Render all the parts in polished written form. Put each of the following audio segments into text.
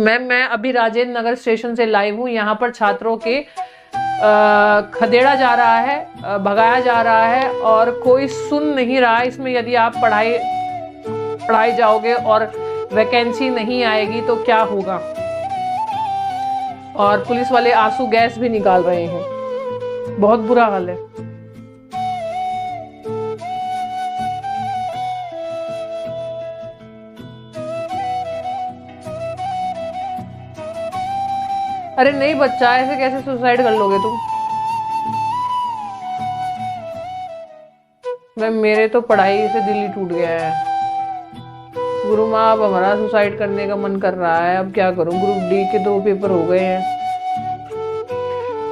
Ma'am मैं अभी Rajendra Nagar station से लाइव हूँ। यहाँ पर छात्रों के खदेड़ा जा रहा है, भगाया जा रहा है और कोई सुन नहीं रहा है। इसमें यदि आप पढ़ाई जाओगे और वैकेंसी नहीं आएगी तो क्या होगा। और पुलिस वाले आंसू गैस भी निकाल रहे हैं, बहुत बुरा हाल है। अरे नहीं बच्चा, ऐसे कैसे सुसाइड कर लोगे तुम। मैं मेरे तो पढ़ाई से दिल ही टूट गया है। गुरु माँ, अब हमारा सुसाइड करने का मन कर रहा है, अब क्या करूं। ग्रुप डी के 2 पेपर हो गए हैं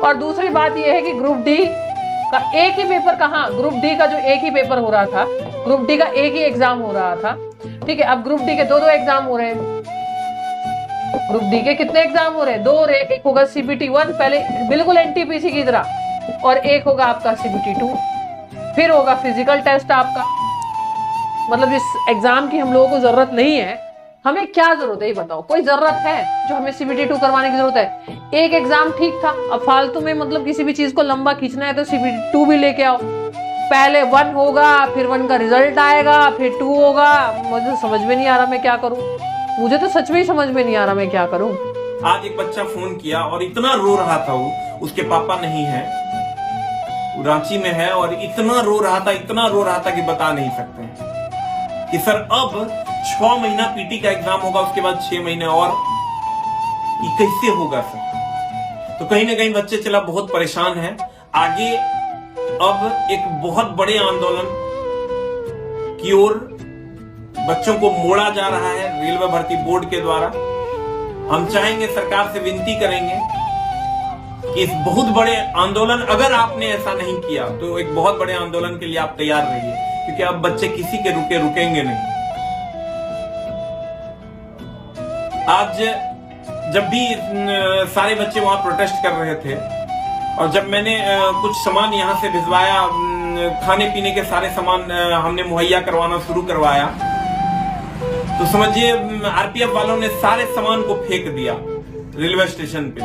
और दूसरी बात यह है कि ग्रुप डी का एक ही पेपर, कहाँ ग्रुप डी का जो एक ही पेपर हो रहा था, ग्रुप डी का एक ही एग्जाम हो रहा था, ठीक है। अब ग्रुप डी के 2 एग्जाम हो रहे हैं। ग्रुप डी के कितने एग्जाम हो रहे हैं? 2 हो रहे हैं। एक होगा CBT 1 पहले बिल्कुल NTPC की तरह, और एक होगा आपका CBT 2, फिर होगा फिजिकल टेस्ट आपका। मतलब इस एग्जाम की हम लोगों को जरूरत नहीं है। हमें क्या जरूरत है ये बताओ, कोई जरूरत है जो हमें CBT 2 करवाने की जरूरत है? एक एग्जाम ठीक था, अब फालतू में मतलब किसी भी चीज को लंबा खींचना है तो CBT 2 भी लेके आओ। पहले 1 होगा, फिर 1 का रिजल्ट आएगा, फिर 2 होगा। मुझे समझ में नहीं आ रहा मैं क्या करूं। मुझे तो सच में ही समझ में नहीं आ रहा मैं क्या करूं। आज एक बच्चा फोन किया और इतना रो रहा था, वो उसके पापा नहीं है, रांची में है, और इतना रो रहा था कि बता नहीं सकते कि सर अब 6 महीना पीटी का एग्जाम होगा, उसके बाद 6 महीने और, ये कैसे होगा सर। तो कहीं ना कहीं बच्चे चला बहुत परेशान है। आगे अब एक बहुत बड़े आंदोलन की ओर बच्चों को मोड़ा जा रहा है रेलवे भर्ती बोर्ड के द्वारा। हम चाहेंगे, सरकार से विनती करेंगे कि इस बहुत बड़े आंदोलन, अगर आपने ऐसा नहीं किया तो एक बहुत बड़े आंदोलन के लिए आप तैयार रहिए, क्योंकि अब बच्चे किसी के रुकेंगे नहीं। आज जब भी सारे बच्चे वहां प्रोटेस्ट कर रहे थे और जब मैंने कुछ सामान यहां से भिजवाया, खाने पीने के सारे सामान हमने मुहैया करवाना शुरू करवाया, तो समझिए RPF वालों ने सारे सामान को फेंक दिया रेलवे स्टेशन पे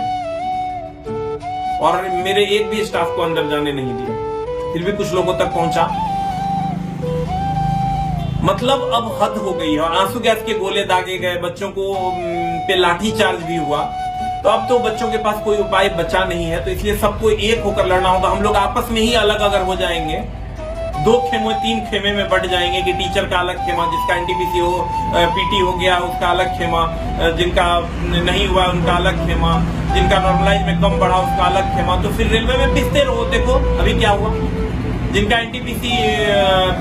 और मेरे एक भी स्टाफ को अंदर जाने नहीं दिया। फिर भी कुछ लोगों तक पहुंचा। मतलब अब हद हो गई है। और आंसू गैस के गोले दागे गए, बच्चों को पे लाठी चार्ज भी हुआ। तो अब तो बच्चों के पास कोई उपाय बचा नहीं है, तो इसलिए सबको एक होकर लड़ना होगा। हम लोग आपस में ही अलग अगर हो जाएंगे, 2 खेमे 3 खेमे में बढ़ जाएंगे कि टीचर का अलग खेमा, जिसका NTPC हो PT हो गया उसका अलग खेमा, जिनका नहीं हुआ उनका अलग खेमा, जिनका नॉर्मलाइज में कम बढ़ा उसका अलग खेमा। तो फिर रेलवे में पिसते रहो। देखो अभी क्या हुआ, जिनका NTPC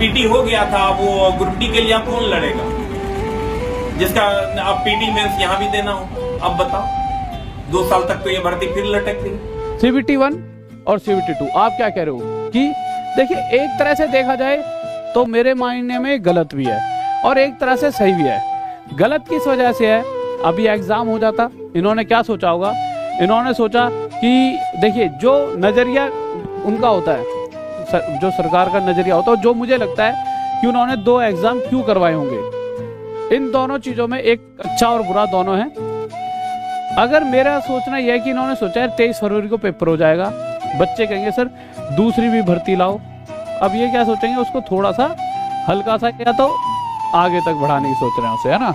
PT हो गया था वो ग्रुप डी के लिए अब कौन लड़ेगा, जिसका अब PT मेंस यहाँ भी देना हो। अब बताओ, 2 साल तक तो ये भर्ती फिर लटक गई। CBT 1 और CBT 2 आप क्या कह रहे हो कि देखिए, एक तरह से देखा जाए तो मेरे मायने में गलत भी है और एक तरह से सही भी है। गलत किस वजह से है, अभी एग्जाम हो जाता, इन्होंने क्या सोचा होगा, इन्होंने सोचा कि देखिए जो नजरिया उनका होता है, जो सरकार का नजरिया होता है, जो मुझे लगता है कि उन्होंने 2 एग्जाम क्यों करवाए होंगे। इन दोनों चीजों में एक अच्छा और बुरा दोनों है। अगर मेरा सोचना यह है कि इन्होंने सोचा है 23 फरवरी को पेपर हो जाएगा, बच्चे कहेंगे सर दूसरी भी भर्ती लाओ। अब ये क्या सोचेंगे, उसको थोड़ा सा हल्का सा या तो आगे तक बढ़ाने की सोच रहे हैं उसे, है ना।